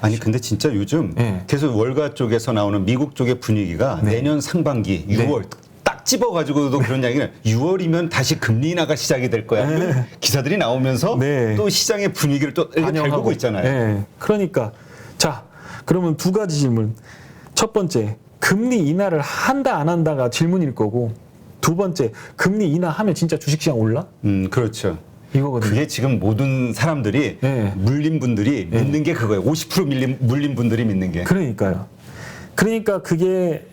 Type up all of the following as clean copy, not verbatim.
아니 근데 진짜 요즘 네. 계속 월가 쪽에서 나오는 미국 쪽의 분위기가 네. 내년 상반기 6월 딱 집어가지고도 그런 이야기는 6월이면 다시 금리 인하가 시작이 될 거야. 이런 기사들이 나오면서 네. 또 시장의 분위기를 또 이렇게 달구고 있잖아요. 네. 그러니까 자 그러면 두 가지 질문. 첫 번째 금리 인하를 한다 안 한다가 질문일 거고 두 번째 금리 인하하면 진짜 주식시장 올라? 그렇죠. 이거거든요. 그게 지금 모든 사람들이 네. 물린 분들이 믿는 게 그거예요. 50% 물린 분들이 믿는 게. 그러니까요. 그러니까 그게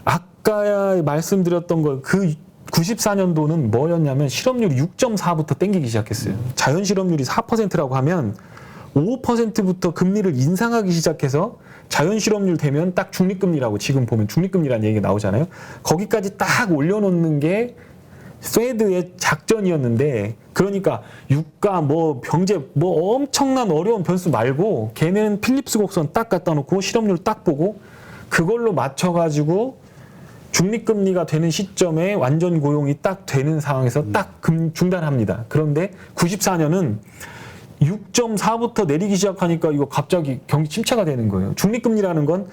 아까 말씀드렸던 거 그 94년도는 뭐였냐면 실업률이 6.4부터 땡기기 시작했어요. 자연 실업률이 4%라고 하면 5%부터 금리를 인상하기 시작해서 자연 실업률 되면 딱 중립금리라고 지금 보면 중립금리라는 얘기가 나오잖아요. 거기까지 딱 올려놓는 게 페드의 작전이었는데 그러니까 유가 뭐 경제 뭐 엄청난 어려운 변수 말고 걔는 필립스 곡선 딱 갖다 놓고 실업률 딱 보고 그걸로 맞춰가지고 중립금리가 되는 시점에 완전 고용이 딱 되는 상황에서 딱 중단합니다. 그런데 94년은 6.4부터 내리기 시작하니까 이거 갑자기 경기 침체가 되는 거예요. 중립금리라는 건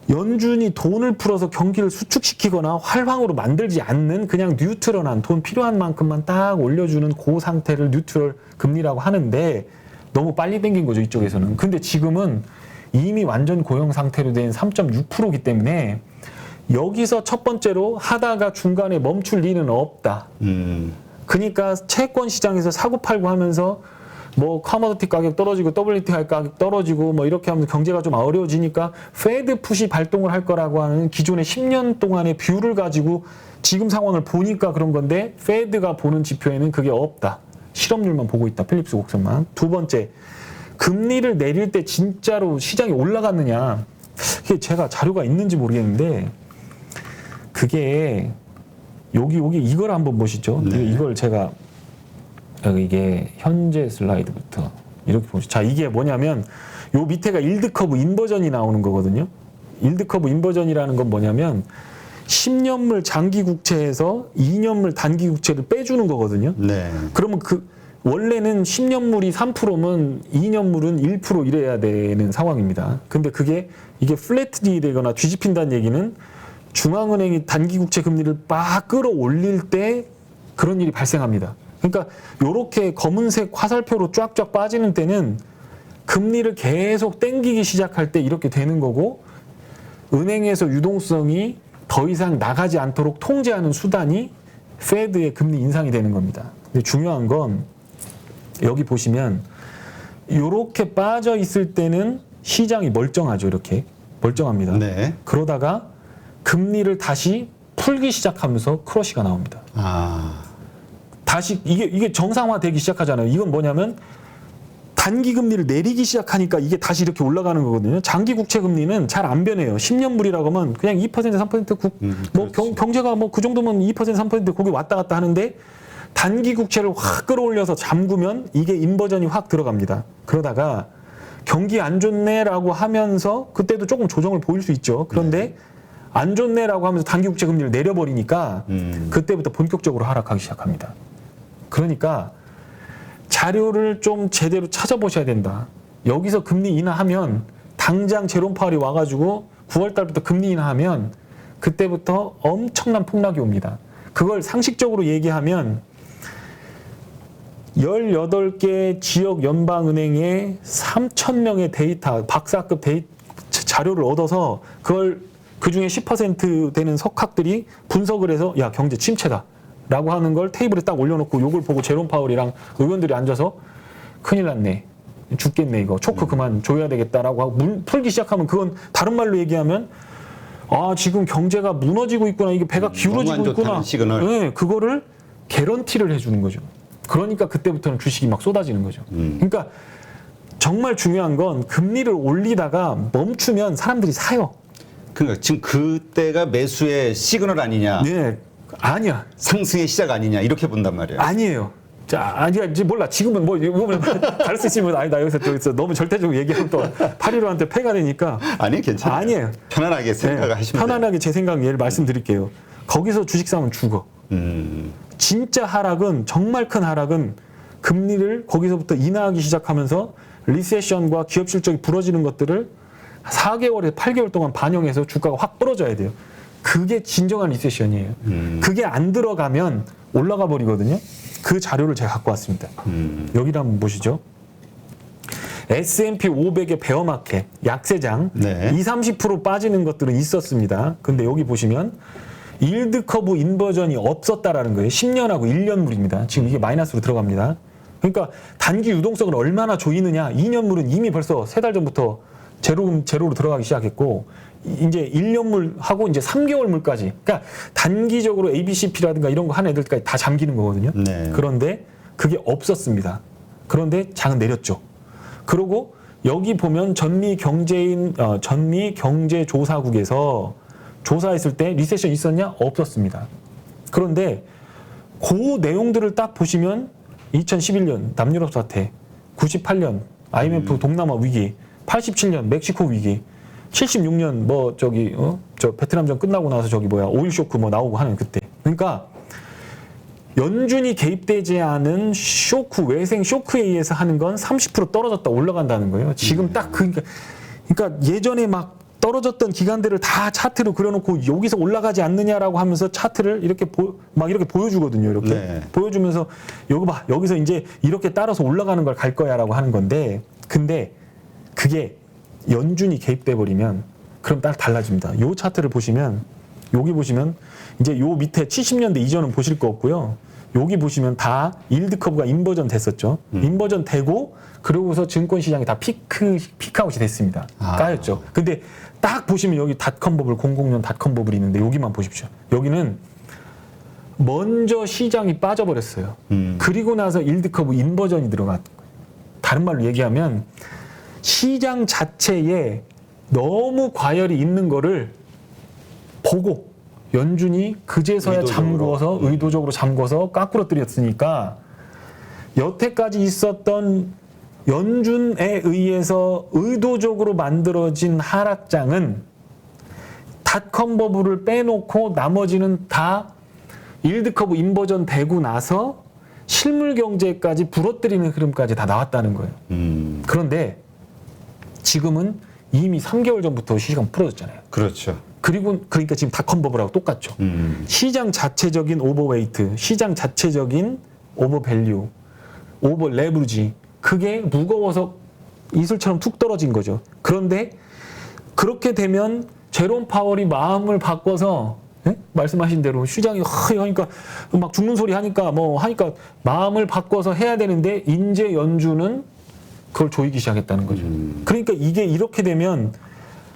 연준이 돈을 풀어서 경기를 수축시키거나 활황으로 만들지 않는 그냥 뉴트럴한 돈 필요한 만큼만 딱 올려주는 그 상태를 뉴트럴 금리라고 하는데 너무 빨리 땡긴 거죠, 이쪽에서는. 근데 지금은 이미 완전 고용 상태로 된 3.6%이기 때문에 여기서 첫 번째로 하다가 중간에 멈출 리는 없다. 그러니까 채권 시장에서 사고 팔고 하면서 뭐 커머디티 가격 떨어지고 WTI 가격 떨어지고 뭐 이렇게 하면서 경제가 좀 어려워지니까 페드 풋이 발동을 할 거라고 하는 기존의 10년 동안의 뷰를 가지고 지금 상황을 보니까 그런 건데 페드가 보는 지표에는 그게 없다. 실업률만 보고 있다. 필립스 곡선만. 두 번째, 금리를 내릴 때 진짜로 시장이 올라갔느냐. 그게 제가 자료가 있는지 모르겠는데 그게 여기 이걸 한번 보시죠. 네. 이걸 제가 이게 현재 슬라이드부터 이렇게 보시죠. 자, 이게 뭐냐면 요 밑에가 일드 커브 인버전이 나오는 거거든요. 일드 커브 인버전이라는 건 뭐냐면 10년물 장기 국채에서 2년물 단기 국채를 빼주는 거거든요. 네. 그러면 그 원래는 10년물이 3%면 2년물은 1% 이래야 되는 상황입니다. 근데 그게 이게 플랫이 되거나 뒤집힌다는 얘기는 중앙은행이 단기 국채 금리를 막 끌어올릴 때 그런 일이 발생합니다. 그러니까 이렇게 검은색 화살표로 쫙쫙 빠지는 때는 금리를 계속 땡기기 시작할 때 이렇게 되는 거고 은행에서 유동성이 더 이상 나가지 않도록 통제하는 수단이 페드의 금리 인상이 되는 겁니다. 근데 중요한 건 여기 보시면 이렇게 빠져 있을 때는 시장이 멀쩡하죠. 이렇게 멀쩡합니다. 네. 그러다가 금리를 다시 풀기 시작하면서 크러쉬가 나옵니다. 다시 이게 정상화되기 시작하잖아요. 이건 뭐냐면 단기 금리를 내리기 시작하니까 이게 다시 이렇게 올라가는 거거든요. 장기 국채 금리는 잘 안 변해요. 10년물이라고 하면 그냥 2% 3% 뭐 경제가 뭐 그 정도면 2% 3% 거기 왔다 갔다 하는데 단기 국채를 확 끌어올려서 잠그면 이게 인버전이 확 들어갑니다. 그러다가 경기 안 좋네라고 하면서 그때도 조금 조정을 보일 수 있죠. 그런데 안 좋네라고 하면서 단기 국채 금리를 내려버리니까 그때부터 본격적으로 하락하기 시작합니다. 그러니까 자료를 좀 제대로 찾아보셔야 된다. 여기서 금리 인하하면 당장 제롬 파월이 와가지고 9월 달부터 금리 인하하면 그때부터 엄청난 폭락이 옵니다. 그걸 상식적으로 얘기하면 18개 지역 연방은행의 3,000명의 데이터, 박사급 자료를 얻어서 그걸 그중에 10% 되는 석학들이 분석을 해서 야 경제 침체다 라고 하는 걸 테이블에 딱 올려놓고 요걸 보고 제롬 파월이랑 의원들이 앉아서 큰일 났네 죽겠네 이거 초크 그만 줘야 되겠다라고 하고 풀기 시작하면 그건 다른 말로 얘기하면 아 지금 경제가 무너지고 있구나 이게 배가 기울어지고 있구나 시그널. 네, 그거를 개런티를 해주는 거죠. 그러니까 그때부터는 주식이 막 쏟아지는 거죠. 그러니까 정말 중요한 건 금리를 올리다가 멈추면 사람들이 사요. 그러니까 지금 그때가 매수의 시그널 아니냐. 네, 아니야. 상승의 시작 아니냐 이렇게 본단 말이에요. 아니에요. 자, 아니야. 이제 몰라. 지금은 뭐 이거면 다를 수 있으면 아니다. 여기서 너무 절대적으로 얘기하면 또 815한테 패가 되니까. 아니 괜찮아요. 아니에요. 편안하게 생각하시면 편안하게 제 생각 예를 말씀드릴게요. 거기서 주식 사면 죽어. 진짜 하락은 정말 큰 하락은 금리를 거기서부터 인하하기 시작하면서 리세션과 기업 실적이 부러지는 것들을 4개월에서 8개월 동안 반영해서 주가가 확 부러져야 돼요. 그게 진정한 리세션이에요. 그게 안 들어가면 올라가 버리거든요. 그 자료를 제가 갖고 왔습니다. 여기를 한번 보시죠. S&P 500의 베어마켓, 약세장, 네. 20-30% 빠지는 것들은 있었습니다. 근데 여기 보시면 일드 커브 인버전이 없었다라는 거예요. 10년하고 1년물입니다. 지금 이게 마이너스로 들어갑니다. 그러니까 단기 유동성을 얼마나 조이느냐. 2년물은 이미 벌써 3달 전부터 제로로 들어가기 시작했고, 이제 1년물하고 이제 3개월물까지. 그러니까 단기적으로 ABCP라든가 이런 거 하는 애들까지 다 잠기는 거거든요. 네. 그런데 그게 없었습니다. 그런데 장은 내렸죠. 그리고 여기 보면 전미 경제조사국에서 조사했을 때 리세션 있었냐? 없었습니다. 그런데 그 내용들을 딱 보시면 2011년 남유럽 사태, 98년 IMF 동남아 위기, 87년 멕시코 위기, 76년 저 베트남전 끝나고 나서 오일 쇼크 나오고 하는 그때. 그러니까 연준이 개입되지 않은 쇼크, 외생 쇼크에 의해서 하는 건 30% 떨어졌다 올라간다는 거예요. 지금 딱 그러니까 예전에 막 떨어졌던 기간들을 다 차트로 그려놓고 여기서 올라가지 않느냐라고 하면서 차트를 이렇게 이렇게 보여주거든요. 이렇게 네. 보여주면서 여기 봐, 여기서 이제 이렇게 따라서 올라가는 걸 갈 거야라고 하는 건데, 근데 그게 연준이 개입돼 버리면 그럼 딱 달라집니다. 요 차트를 보시면 여기 보시면 이제 요 밑에 70년대 이전은 보실 거 없고요. 여기 보시면 다 일드 커브가 인버전 됐었죠. 인버전 되고 그러고서 증권 시장이 다 피크아웃이 됐습니다. 까였죠. 근데 딱 보시면 여기 닷컴 버블 00년 닷컴 버블이 있는데 여기만 보십시오. 여기는 먼저 시장이 빠져버렸어요. 그리고 나서 일드 커브 인버전이 들어갔던 거예요. 다른 말로 얘기하면 시장 자체에 너무 과열이 있는 거를 보고 연준이 그제서야 의도적으로 잠궈서 까꾸러뜨렸으니까 여태까지 있었던 연준에 의해서 의도적으로 만들어진 하락장은 닷컴 버블을 빼놓고 나머지는 다 일드 커브 인버전 되고 나서 실물 경제까지 부러뜨리는 흐름까지 다 나왔다는 거예요. 그런데 지금은 이미 3개월 전부터 시장 풀어졌잖아요. 그렇죠. 그러니까 지금 닷컴 버블하고 똑같죠. 시장 자체적인 오버웨이트, 시장 자체적인 오버밸류, 오버 레버리지, 그게 무거워서 이슬처럼 툭 떨어진 거죠. 그런데 그렇게 되면 제롬 파월이 마음을 바꿔서 말씀하신 대로 시장이 하니까 막 죽는 소리 하니까 하니까 마음을 바꿔서 해야 되는데 이제 연준은 그걸 조이기 시작했다는 거죠. 그러니까 이게 이렇게 되면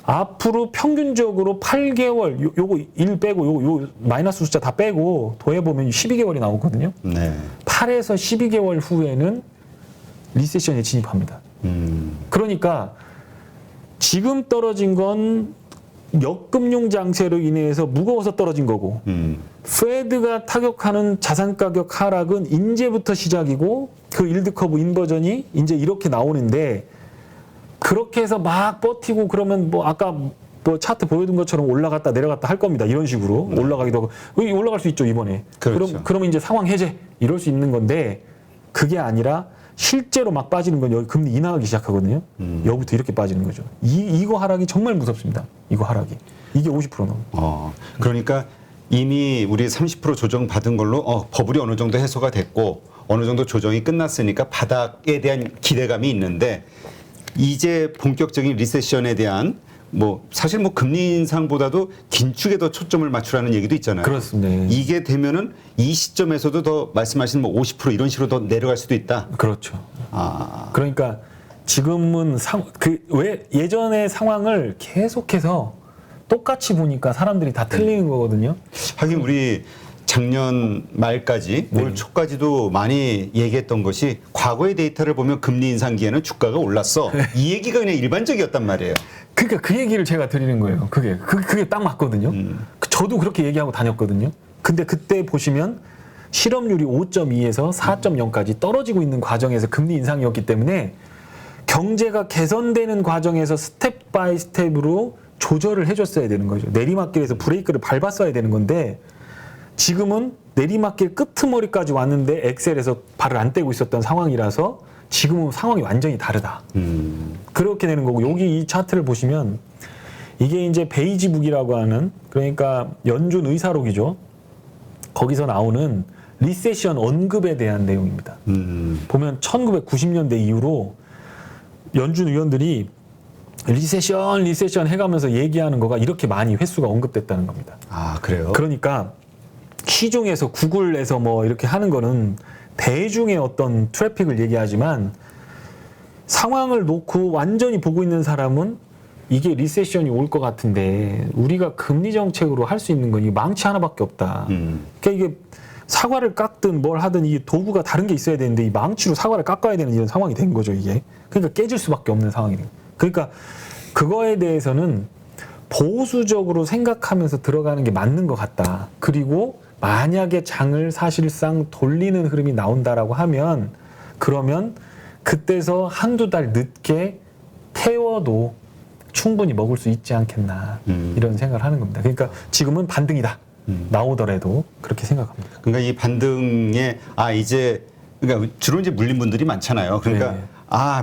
앞으로 평균적으로 8개월, 요거 1 빼고, 요 마이너스 숫자 다 빼고, 더해보면 12개월이 나오거든요. 네. 8에서 12개월 후에는 리세션에 진입합니다. 그러니까 지금 떨어진 건 역금융 장세로 인해서 무거워서 떨어진 거고, 페드가 타격하는 자산 가격 하락은 이제부터 시작이고, 그 일드 커브 인버전이 이제 이렇게 나오는데, 그렇게 해서 막 버티고 그러면 아까 차트 보여준 것처럼 올라갔다 내려갔다 할 겁니다. 이런 식으로 올라가기도 하고 올라갈 수 있죠 이번에. 그렇죠. 그러면 이제 상황 해제 이럴 수 있는 건데 그게 아니라 실제로 막 빠지는 건 여기 금리 인하하기 시작하거든요. 여기부터 이렇게 빠지는 거죠. 이거 하락이 정말 무섭습니다. 이거 하락이 이게 50% 넘어. 그러니까 이미 우리 30% 조정 받은 걸로 버블이 어느 정도 해소가 됐고 어느 정도 조정이 끝났으니까 바닥에 대한 기대감이 있는데. 이제 본격적인 리세션에 대한 사실 금리 인상보다도 긴축에 더 초점을 맞추라는 얘기도 있잖아요. 그렇습니다. 이게 되면은 이 시점에서도 더 말씀하신 50% 이런 식으로 더 내려갈 수도 있다. 그렇죠. 그러니까 지금은 왜 예전의 상황을 계속해서 똑같이 보니까 사람들이 다 틀리는 거거든요. 하긴 우리 작년 말까지 올 초까지도 많이 얘기했던 것이 과거의 데이터를 보면 금리 인상기에는 주가가 올랐어. 이 얘기가 그냥 일반적이었단 말이에요. 그러니까 그 얘기를 제가 드리는 거예요. 그게 딱 맞거든요. 저도 그렇게 얘기하고 다녔거든요. 근데 그때 보시면 실업률이 5.2에서 4.0까지 떨어지고 있는 과정에서 금리 인상이었기 때문에 경제가 개선되는 과정에서 스텝 바이 스텝으로 조절을 해줬어야 되는 거죠. 내리막길에서 브레이크를 밟았어야 되는 건데 지금은 내리막길 끄트머리까지 왔는데 엑셀에서 발을 안 떼고 있었던 상황이라서 지금은 상황이 완전히 다르다. 그렇게 되는 거고, 여기 이 차트를 보시면 이게 이제 베이지북이라고 하는, 그러니까 연준 의사록이죠. 거기서 나오는 리세션 언급에 대한 내용입니다. 보면 1990년대 이후로 연준 의원들이 리세션 해가면서 얘기하는 거가 이렇게 많이 횟수가 언급됐다는 겁니다. 아, 그래요? 그러니까 시중에서 구글에서 뭐 이렇게 하는 거는 대중의 어떤 트래픽을 얘기하지만 상황을 놓고 완전히 보고 있는 사람은 이게 리세션이 올 것 같은데 우리가 금리 정책으로 할 수 있는 건 이 망치 하나밖에 없다. 그러니까 이게 사과를 깎든 뭘 하든 이 도구가 다른 게 있어야 되는데 이 망치로 사과를 깎아야 되는 이런 상황이 된 거죠, 이게. 그러니까 깨질 수밖에 없는 상황이에요. 그러니까 그거에 대해서는 보수적으로 생각하면서 들어가는 게 맞는 것 같다. 그리고 만약에 장을 사실상 돌리는 흐름이 나온다라고 하면 그러면 그때서 한두 달 늦게 태워도 충분히 먹을 수 있지 않겠나 이런 생각을 하는 겁니다. 그러니까 지금은 반등이다. 나오더라도 그렇게 생각합니다. 그러니까 이 반등에 이제 그러니까 주로 이제 물린 분들이 많잖아요. 그러니까 네.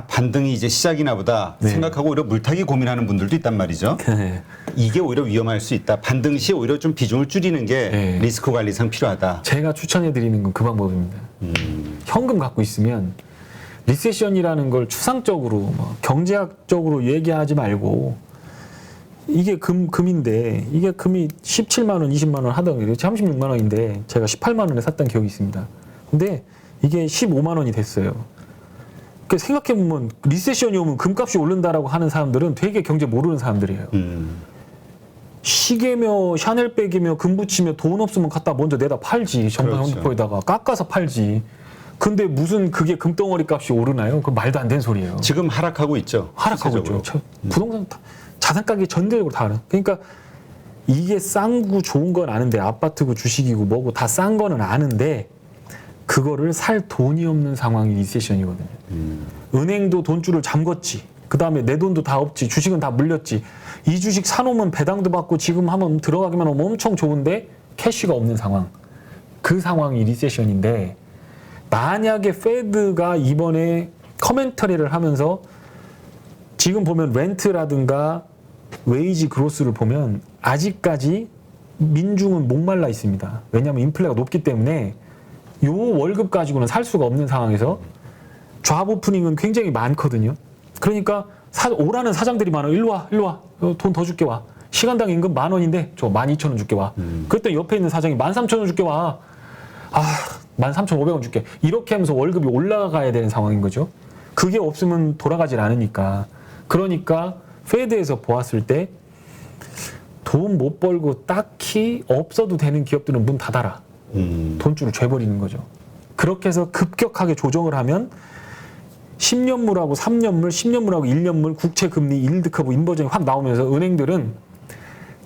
반등이 이제 시작이나 보다 네. 생각하고 오히려 물타기 고민하는 분들도 있단 말이죠. 네. 이게 오히려 위험할 수 있다. 반등 시에 오히려 좀 비중을 줄이는 게 네. 리스크 관리상 필요하다. 제가 추천해드리는 건 그 방법입니다. 현금 갖고 있으면 리세션이라는 걸 추상적으로 뭐 경제학적으로 얘기하지 말고 이게 금인데 이게 금이 17만 원, 20만 원 하던 게 36만 원인데 제가 18만 원에 샀던 기억이 있습니다. 근데 이게 15만 원이 됐어요. 그 생각해보면 리세션이 오면 금값이 오른다라고 하는 사람들은 되게 경제 모르는 사람들이에요. 시계며 샤넬백이며 금 붙이며 돈 없으면 갖다 먼저 내다 팔지. 정관 그렇죠. 현대포에다가 깎아서 팔지. 근데 무슨 그게 금덩어리 값이 오르나요? 그 말도 안 되는 소리예요. 지금 하락하고 있죠. 하락하고 있죠. 실제적으로. 부동산 자산 가격이 전체적으로 다 하락. 그러니까 이게 싼 거 좋은 건 아는데 아파트고 주식이고 뭐고 다 싼 거는 아는데 그거를 살 돈이 없는 상황이 리세션이거든요. 은행도 돈줄을 잠궜지. 그 다음에 내 돈도 다 없지. 주식은 다 물렸지. 이 주식 사놓으면 배당도 받고 지금 한번 들어가기만 하면 엄청 좋은데 캐시가 없는 상황. 그 상황이 리세션인데 만약에 페드가 이번에 커멘터리를 하면서 지금 보면 렌트라든가 웨이지 그로스를 보면 아직까지 민중은 목말라 있습니다. 왜냐하면 인플레가 높기 때문에 요 월급 가지고는 살 수가 없는 상황에서 잡 오프닝은 굉장히 많거든요. 그러니까 오라는 사장들이 많아. 일로 와. 돈 더 줄게 와. 시간당 임금 10,000원인데 저 12,000원 줄게 와. 그랬더니 옆에 있는 사장이 13,000원 줄게 와. 13,500원 줄게. 이렇게 하면서 월급이 올라가야 되는 상황인 거죠. 그게 없으면 돌아가질 않으니까. 그러니까 페드에서 보았을 때 돈 못 벌고 딱히 없어도 되는 기업들은 문 닫아라. 돈줄을 죄버리는 거죠. 그렇게 해서 급격하게 조정을 하면 10년물하고 3년물, 10년물하고 1년물, 국채금리, 일드커브, 인버전이 확 나오면서 은행들은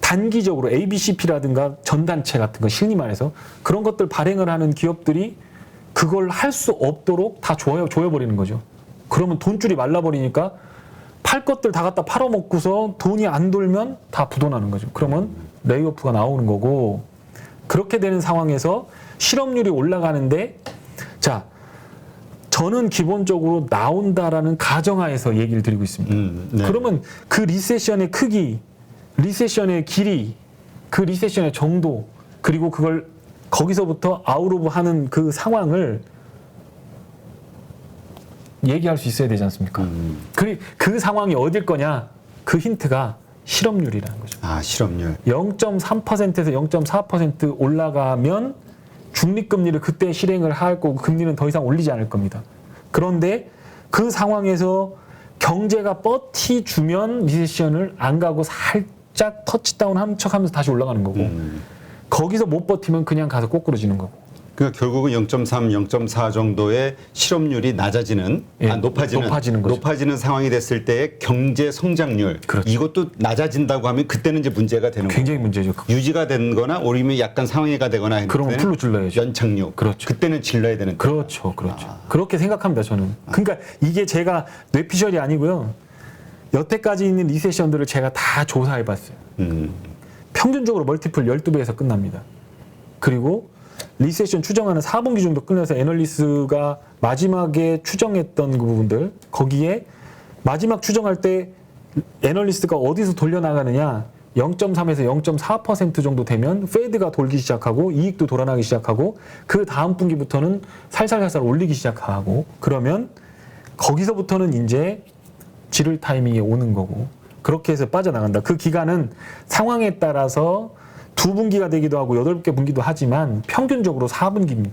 단기적으로 ABCP라든가 전단체 같은 거 신이 말해서 그런 것들 발행을 하는 기업들이 그걸 할 수 없도록 다 조여버리는 거죠. 그러면 돈줄이 말라버리니까 팔 것들 다 갖다 팔아먹고서 돈이 안 돌면 다 부도나는 거죠. 그러면 레이오프가 나오는 거고 그렇게 되는 상황에서 실업률이 올라가는데 자 저는 기본적으로 나온다라는 가정하에서 얘기를 드리고 있습니다. 네. 그러면 그 리세션의 크기, 리세션의 길이, 그 리세션의 정도 그리고 그걸 거기서부터 아웃 오브 하는 그 상황을 얘기할 수 있어야 되지 않습니까? 그 상황이 어딜 거냐? 그 힌트가 실업률이라는 거죠. 실업률. 0.3%에서 0.4% 올라가면 중립금리를 그때 실행을 할 거고 금리는 더 이상 올리지 않을 겁니다. 그런데 그 상황에서 경제가 버티주면 리세션을 안 가고 살짝 터치다운 한 척하면서 다시 올라가는 거고 거기서 못 버티면 그냥 가서 꼬꾸러지는 거고. 그러니까 결국은 0.3, 0.4 정도의 실업률이 낮아지는, 높아지는 상황이 됐을 때의 경제 성장률, 그렇죠. 이것도 낮아진다고 하면 그때는 이제 문제가 되는 거고. 굉장히 문제죠. 유지가 되거나 오히려 약간 상회가 되거나 했을 그러면 때는 풀로 질러야죠. 연착륙. 그렇죠. 그때는 질러야 되는. 그렇죠. 그렇게 생각합니다, 저는. 그러니까 이게 제가 뇌피셜이 아니고요. 여태까지 있는 리세션들을 제가 다 조사해봤어요. 평균적으로 멀티플 12배에서 끝납니다. 그리고 리세션 추정하는 4분기 정도 끝내서 애널리스트가 마지막에 추정했던 그 부분들 거기에 마지막 추정할 때 애널리스트가 어디서 돌려나가느냐 0.3에서 0.4% 정도 되면 페드가 돌기 시작하고 이익도 돌아나기 시작하고 그 다음 분기부터는 살살살살 올리기 시작하고 그러면 거기서부터는 이제 지를 타이밍이 오는 거고 그렇게 해서 빠져나간다. 그 기간은 상황에 따라서 2분기가 되기도 하고 8개 분기도 하지만 평균적으로 4분기입니다.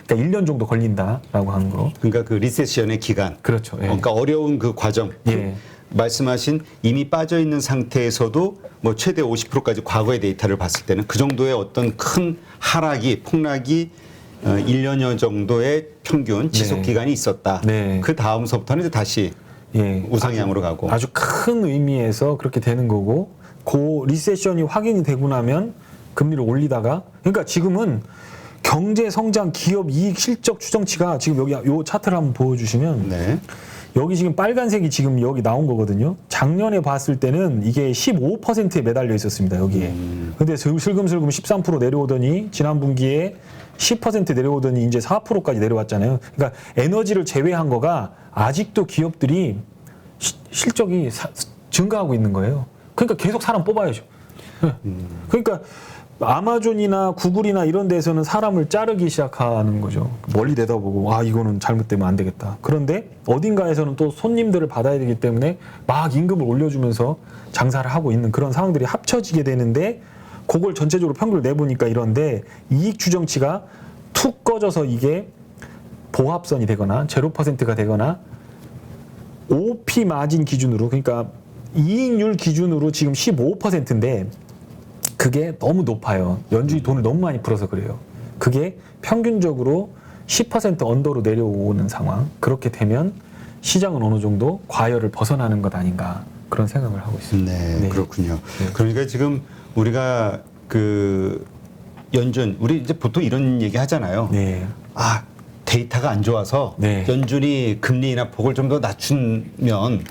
그러니까 1년 정도 걸린다라고 하는 거. 그러니까 그 리세션의 기간. 그렇죠. 예. 그러니까 어려운 그 과정. 예. 말씀하신 이미 빠져 있는 상태에서도 뭐 최대 50%까지 과거의 데이터를 봤을 때는 그 정도의 어떤 큰 하락이 폭락이 1년여 정도의 평균 지속 기간이 있었다. 네. 그 다음서부터는 이제 다시 예. 우상향으로 가고. 아주 큰 의미에서 그렇게 되는 거고 그 리세션이 확인이 되고 나면 금리를 올리다가 그러니까 지금은 경제 성장 기업 이익 실적 추정치가 지금 여기 요 차트를 한번 보여주시면 네. 여기 지금 빨간색이 지금 여기 나온 거거든요. 작년에 봤을 때는 이게 15%에 매달려 있었습니다. 여기에. 근데 슬금슬금 13% 내려오더니 지난 분기에 10% 내려오더니 이제 4%까지 내려왔잖아요. 그러니까 에너지를 제외한 거가 아직도 기업들이 실적이 증가하고 있는 거예요. 그러니까 계속 사람 뽑아야죠. 그러니까 아마존이나 구글이나 이런 데서는 사람을 자르기 시작하는 거죠. 멀리 내다보고 이거는 잘못되면 안 되겠다. 그런데 어딘가에서는 또 손님들을 받아야 되기 때문에 막 임금을 올려주면서 장사를 하고 있는 그런 상황들이 합쳐지게 되는데 그걸 전체적으로 평균을 내보니까 이런데 이익 추정치가 툭 꺼져서 이게 보합선이 되거나 0%가 되거나 OP 마진 기준으로 그러니까 이익률 기준으로 지금 15%인데 그게 너무 높아요. 연준이 돈을 너무 많이 풀어서 그래요. 그게 평균적으로 10% 언더로 내려오는 상황. 그렇게 되면 시장은 어느 정도 과열을 벗어나는 것 아닌가 그런 생각을 하고 있습니다. 네, 그렇군요. 그러니까 지금 우리가 그 연준 우리 이제 보통 이런 얘기 하잖아요. 네. 데이터가 안 좋아서 네. 연준이 금리 인하폭을 좀 더 낮추면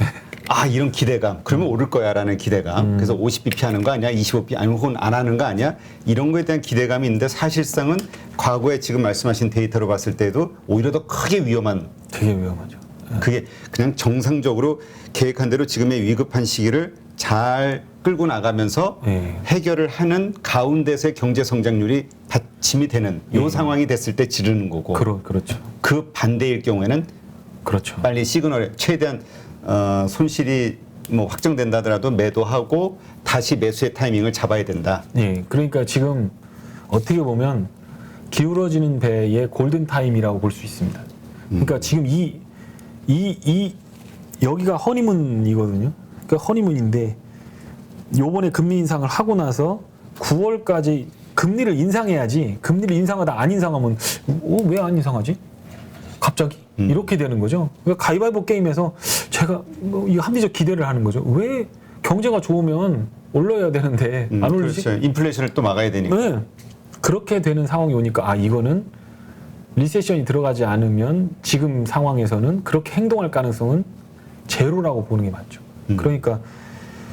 이런 기대감 그러면 오를 거야라는 기대감 그래서 50bp 하는 거 아니야 25bp 아니면 혹은 안 하는 거 아니야 이런 거에 대한 기대감이 있는데 사실상은 과거에 지금 말씀하신 데이터로 봤을 때도 오히려 더 크게 위험한 되게 위험하죠. 그게 그냥 정상적으로 계획한 대로 지금의 위급한 시기를 잘 끌고 나가면서 네. 해결을 하는 가운데서의 경제 성장률이 받침이 되는 이 상황이 됐을 때 지르는 거고 그렇죠. 그 반대일 경우에는 그렇죠. 빨리 시그널 최대한 손실이 뭐 확정된다 하더라도 매도하고 다시 매수의 타이밍을 잡아야 된다. 예. 그러니까 지금 어떻게 보면 기울어지는 배의 골든 타임이라고 볼 수 있습니다. 그러니까 지금 여기가 허니문이거든요. 그러니까 허니문인데 요번에 금리 인상을 하고 나서 9월까지 금리를 인상해야지. 금리를 인상하다 안 인상하면 왜 안 인상하지? 갑자기 이렇게 되는 거죠. 그러니까 가위바위보 게임에서 제가 이 합리적 기대를 하는 거죠. 왜 경제가 좋으면 올려야 되는데 안 올리지? 그렇죠. 인플레이션을 또 막아야 되니까. 네. 그렇게 되는 상황이 오니까 이거는 리세션이 들어가지 않으면 지금 상황에서는 그렇게 행동할 가능성은 제로라고 보는 게 맞죠. 그러니까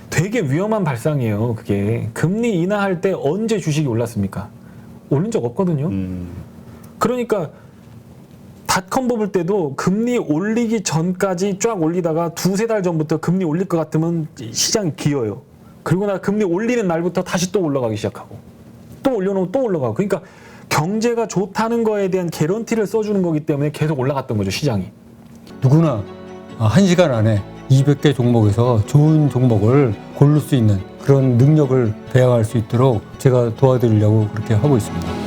되게 위험한 발상이에요. 그게 금리 인하할 때 언제 주식이 올랐습니까? 올린 적 없거든요. 그러니까 닷컴 뽑을 때도 금리 올리기 전까지 쫙 올리다가 2-3달 전부터 금리 올릴 것 같으면 시장이 기어요. 그리고 나 금리 올리는 날부터 다시 또 올라가기 시작하고 또 올려놓으면 또 올라가고 그러니까 경제가 좋다는 거에 대한 개런티를 써주는 거기 때문에 계속 올라갔던 거죠, 시장이. 누구나 1시간 안에 200개 종목에서 좋은 종목을 고를 수 있는 그런 능력을 배양할 수 있도록 제가 도와드리려고 그렇게 하고 있습니다.